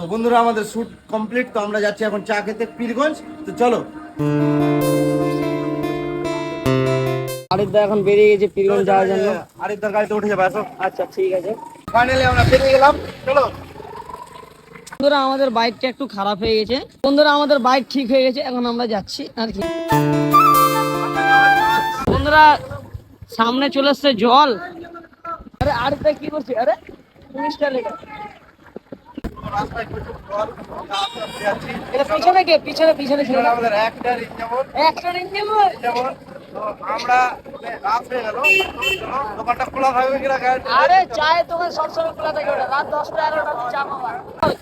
তো বন্ধুরা আমাদের শ্যুট কমপ্লিট, তো আমরা যাচ্ছি এখন চা খেতে পীরগঞ্জ। তো চলো। আরিফদা এখন বেরিয়ে গেছে পীরগঞ্জ যাওয়ার জন্য। আরিফদার গাড়িতে উঠে যাবে, আসো। আচ্ছা ঠিক আছে। ফাইনালি আমরা বেরিয়ে গেলাম, চলো। বন্ধুরা আমাদের বাইকটা একটু খারাপ হয়ে গেছে, বন্ধুরা আমাদের বাইক ঠিক হয়ে গেছে, এখন আমরা যাচ্ছি আর কি। বন্ধুরা সামনে চলে এসছে জল। আরে আরিফদা কি করছে? আরে পুলিশটা লেখা রাস্তায় প্রচুর জল, যাচ্ছি। এটা পিছনে কে? পিছনে পিছনে ছিল না? আমাদের একটা রিং যেমন একটা নিয়ে যেমন তো আমরা রাত হয়ে গেল, দোকানটা খোলা থাকবে কিনা গাড়ি। আরে চায়ের দোকান সবসময় খোলা থাকে, ওটা রাত 10টা 11টা চা পাওয়া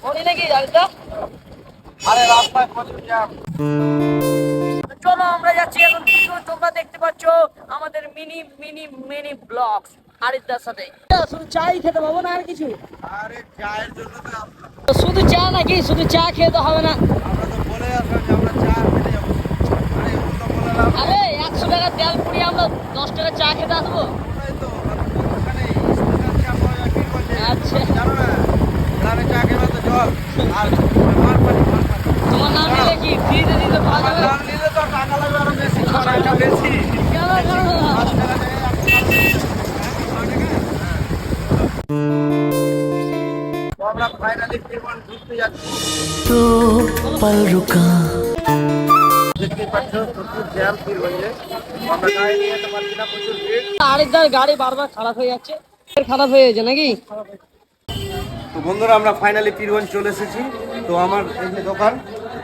ধরি নাকি আরিফদা? আরে রাস্তায় প্রচুর জ্যাম। চলো আমরা যাচ্ছি এখন পীরগঞ্জ। তোমরা দেখতে পাচ্ছ আমাদের মিনি মিনি মিনি ব্লগস আরিফদার সাথে। শুধু চাই খেতে পাবো না আর কিছু? আরে চায়ের জন্য তো তো শুধু চা নাকি? শুধু চা খেয়ে তো হবে না। আমরা তো বলে আসলাম যে আমরা চা খেতে যাবো। আরে এগুলো তো বললাম। আরে 100 টাকা তেল পুড়িয়ে আমরা 10 টাকা চা খেতে আসবো। আমরাই তো ওখানে স্পেশাল চা পাওয়া যায় পীরগঞ্জে। আচ্ছা। জানো না, গ্রামে চা খেলে তো জল আর মারপানি। তোমার নাম নিলে কি ফ্রিতে দিতে পাওয়া যাবে? নাম নিলে তো টাকা লাগবে আরো বেশি, টাকা বেশি। কেন কেন না? তো আমরা ফাইনালি পীরগঞ্জ ঘুরতে যাচ্ছি। तो पल रुका। দেখতে পাচ্ছ প্রচুর জ্যাম পীরগঞ্জে, আমরা গাড়ি নিয়ে যেতে পারছি না, প্রচুর ভিড়। আরিফদার গাড়ি বারবার খারাপ হয়ে যাচ্ছে। খারাপ হয়ে যাচ্ছে নাকি? তো বন্ধুরা আমরা ফাইনালি পীরগঞ্জ চলে এসেছি। তো আমার এই যে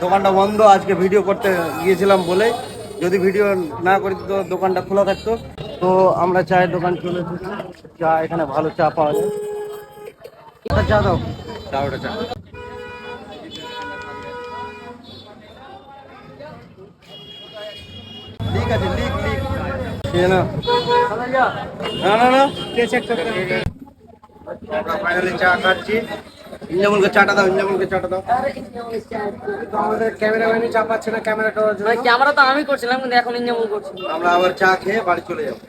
দোকানটা বন্ধ, আজকে ভিডিও করতে গিয়েছিলাম বলে, যদি ভিডিও না করি তো দোকানটা খোলা থাকতো। তো আমরা চায়ের দোকান চলে এসেছি, চা এখানে ভালো চা পাওয়া যায়। একটা চা দাও, চা ওটা চা। লিক আছে, লিক লিক খেয়ে না না না না আমরা ফাইনালি চা খাচ্ছি। ইঞ্জামুলকে চাটা দাও, ইঞ্জামুলকে চাটা দাও। আমাদের ক্যামেরাম্যানই চা পাচ্ছে না ক্যামেরা করার জন্য। ক্যামেরা তো আমি করছিলাম কিন্তু এখন ইঞ্জামুল করছি। আমরা আবার চা খেয়ে বাড়ি চলে যাবো।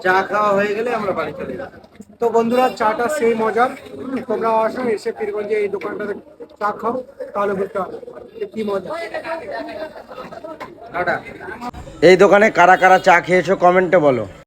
চা খাওয়া হয়ে গেলে আমরা বাড়ি চলে যাবো। তো বন্ধুরা চাটা সেই মজার, তোমরা আসো এসে পীরগঞ্জে এই দোকানটাতে চা খাও, তাহলে বুঝতে পারবে যে কি মজা। এই দোকানে কারা কারা চা খেয়েছো কমেন্টে বলো।